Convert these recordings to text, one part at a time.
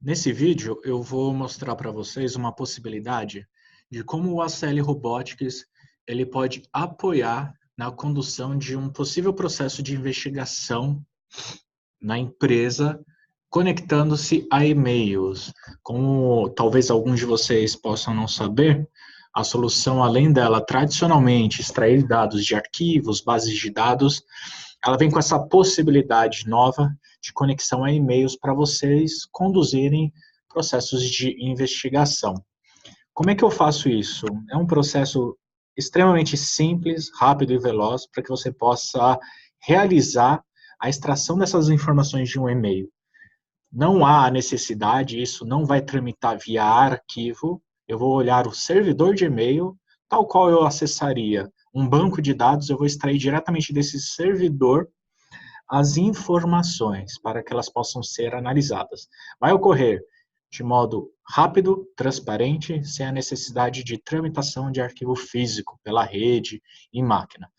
Nesse vídeo, eu vou mostrar para vocês uma possibilidade de como o ACL Robotics ele pode apoiar na condução de um possível processo de investigação na empresa, conectando-se a e-mails. Como talvez alguns de vocês possam não saber, a solução, além dela tradicionalmente extrair dados de arquivos, bases de dados, ela vem com essa possibilidade nova de conexão a e-mails para vocês conduzirem processos de investigação. Como é que eu faço isso? É um processo extremamente simples, rápido e veloz para que você possa realizar a extração dessas informações de um e-mail. Não há necessidade, isso não vai tramitar via arquivo. Eu vou olhar o servidor de e-mail, tal qual eu acessaria um banco de dados, eu vou extrair diretamente desse servidor as informações para que elas possam ser analisadas. Vai ocorrer de modo rápido, transparente, sem a necessidade de tramitação de arquivo físico pela rede e máquina.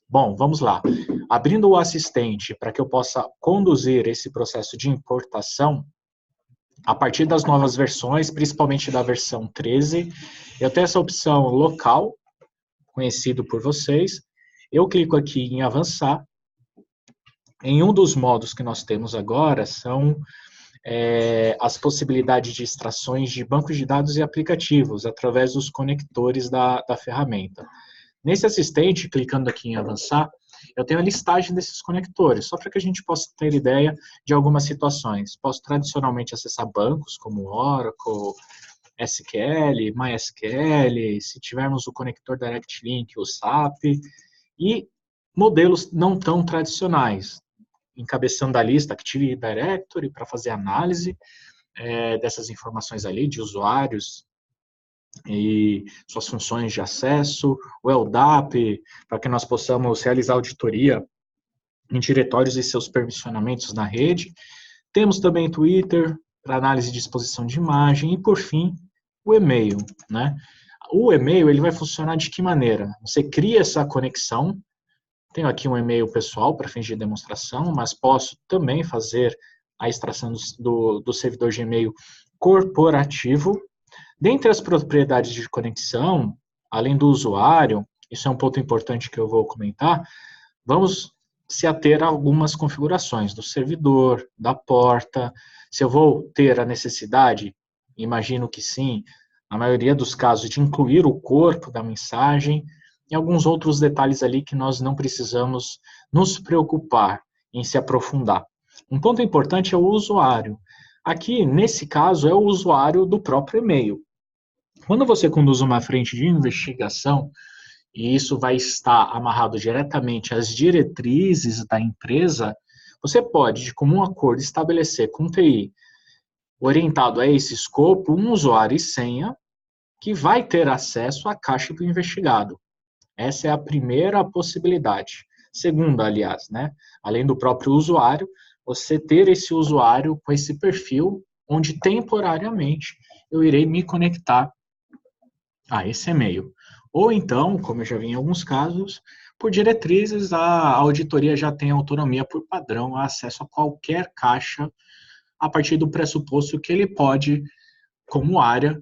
Bom, vamos lá. Abrindo o assistente para que eu possa conduzir esse processo de importação, a partir das novas versões, principalmente da versão 13, eu tenho essa opção local, conhecido por vocês. Eu clico aqui em avançar. Em um dos modos que nós temos agora são as possibilidades de extrações de bancos de dados e aplicativos através dos conectores da ferramenta. Nesse assistente, clicando aqui em avançar, eu tenho a listagem desses conectores, só para que a gente possa ter ideia de algumas situações. Posso tradicionalmente acessar bancos como Oracle, SQL, MySQL, se tivermos o conector Direct Link, o SAP, e modelos não tão tradicionais, encabeçando a lista Active Directory para fazer análise dessas informações ali, de usuários e suas funções de acesso, o LDAP, para que nós possamos realizar auditoria em diretórios e seus permissionamentos na rede. Temos também Twitter, para análise de exposição de imagem, e por fim, o e-mail, né? O e-mail, ele vai funcionar de que maneira? Você cria essa conexão. Tenho aqui um e-mail pessoal para fins de demonstração, mas posso também fazer a extração do servidor de e-mail corporativo. Dentre as propriedades de conexão, além do usuário, isso é um ponto importante que eu vou comentar, vamos se ater a algumas configurações do servidor, da porta. Se eu vou ter a necessidade, imagino que sim, na maioria dos casos, de incluir o corpo da mensagem, e alguns outros detalhes ali que nós não precisamos nos preocupar em se aprofundar. Um ponto importante é o usuário. Aqui, nesse caso, é o usuário do próprio e-mail. Quando você conduz uma frente de investigação, e isso vai estar amarrado diretamente às diretrizes da empresa, você pode, de comum acordo, estabelecer com TI, orientado a esse escopo, um usuário e senha que vai ter acesso à caixa do investigado. Essa é a primeira possibilidade. Segunda, aliás, né? Além do próprio usuário, você ter esse usuário com esse perfil, onde temporariamente eu irei me conectar a esse e-mail. Ou então, como eu já vi em alguns casos, por diretrizes, a auditoria já tem autonomia por padrão a acesso a qualquer caixa a partir do pressuposto que ele pode, como área,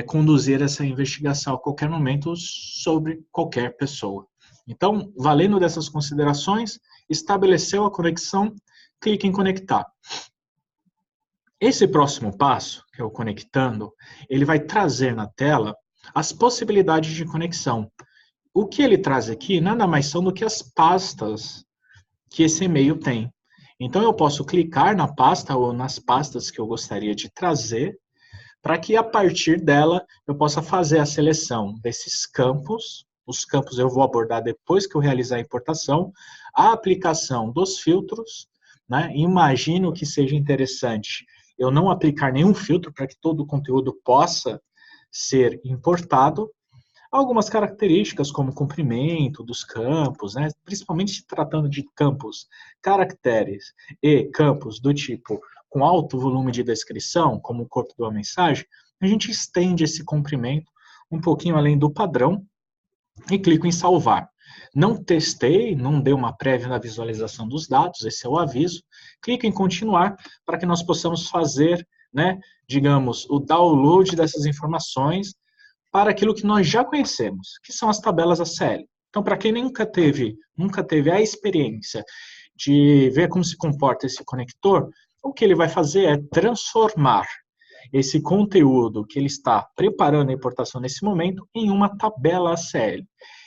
conduzir essa investigação a qualquer momento sobre qualquer pessoa. Então, valendo dessas considerações, estabeleceu a conexão, clique em conectar. Esse próximo passo, que é o conectando, ele vai trazer na tela as possibilidades de conexão. O que ele traz aqui nada mais são do que as pastas que esse e-mail tem. Então, eu posso clicar na pasta ou nas pastas que eu gostaria de trazer, para que a partir dela eu possa fazer a seleção desses campos. Os campos eu vou abordar depois que eu realizar a importação, a aplicação dos filtros, né? Imagino que seja interessante eu não aplicar nenhum filtro para que todo o conteúdo possa ser importado. Algumas características como o comprimento dos campos, né? Principalmente tratando de campos, caracteres e campos do tipo com alto volume de descrição, como o corpo de uma mensagem, a gente estende esse comprimento um pouquinho além do padrão e clico em salvar. Não testei, não dei uma prévia na visualização dos dados, esse é o aviso. Clico em continuar para que nós possamos fazer né, digamos, o download dessas informações para aquilo que nós já conhecemos, que são as tabelas ACL. Então, para quem nunca teve a experiência de ver como se comporta esse conector, o que ele vai fazer é transformar esse conteúdo que ele está preparando a importação nesse momento em uma tabela ACL.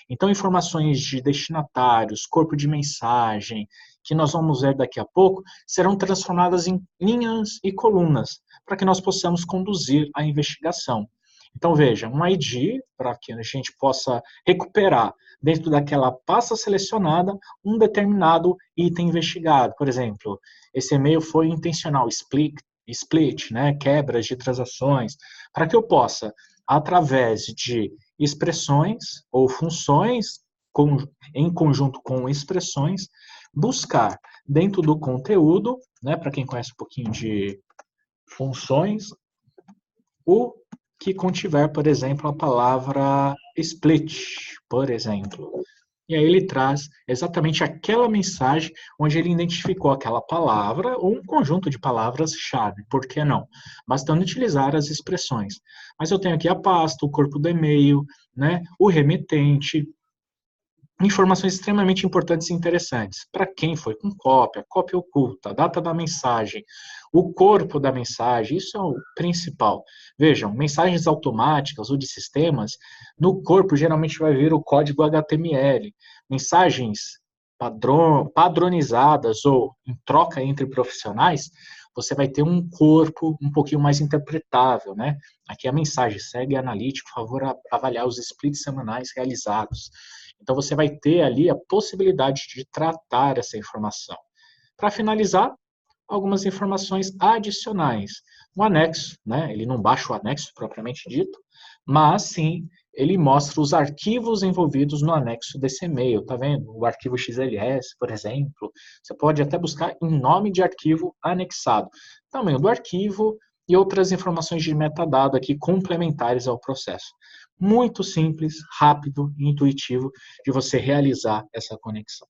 Então, informações de destinatários, corpo de mensagem, que nós vamos ver daqui a pouco, serão transformadas em linhas e colunas, para que nós possamos conduzir a investigação. Então, veja, um ID, para que a gente possa recuperar dentro daquela pasta selecionada um determinado item investigado. Por exemplo, esse e-mail foi intencional, split, né, quebras de transações, para que eu possa, através de expressões ou funções, em conjunto com expressões, buscar dentro do conteúdo, né, para quem conhece um pouquinho de funções, o que contiver, por exemplo, a palavra split, por exemplo. E aí ele traz exatamente aquela mensagem onde ele identificou aquela palavra ou um conjunto de palavras-chave, por que não? Bastando utilizar as expressões. Mas eu tenho aqui a pasta, o corpo do e-mail, né, o remetente, informações extremamente importantes e interessantes. Para quem foi com cópia, cópia oculta, a data da mensagem, o corpo da mensagem, isso é o principal. Vejam, mensagens automáticas ou de sistemas, no corpo geralmente vai vir o código HTML. Mensagens padronizadas ou em troca entre profissionais, você vai ter um corpo um pouquinho mais interpretável, né? Aqui a mensagem segue analítico, favor avaliar os splits semanais realizados. Então, você vai ter ali a possibilidade de tratar essa informação. Para finalizar, algumas informações adicionais. O anexo, né? Ele não baixa o anexo propriamente dito, mas sim, ele mostra os arquivos envolvidos no anexo desse e-mail, tá vendo? O arquivo XLS, por exemplo. Você pode até buscar em nome de arquivo anexado. Tamanho do arquivo e outras informações de metadado aqui complementares ao processo. Muito simples, rápido e intuitivo de você realizar essa conexão.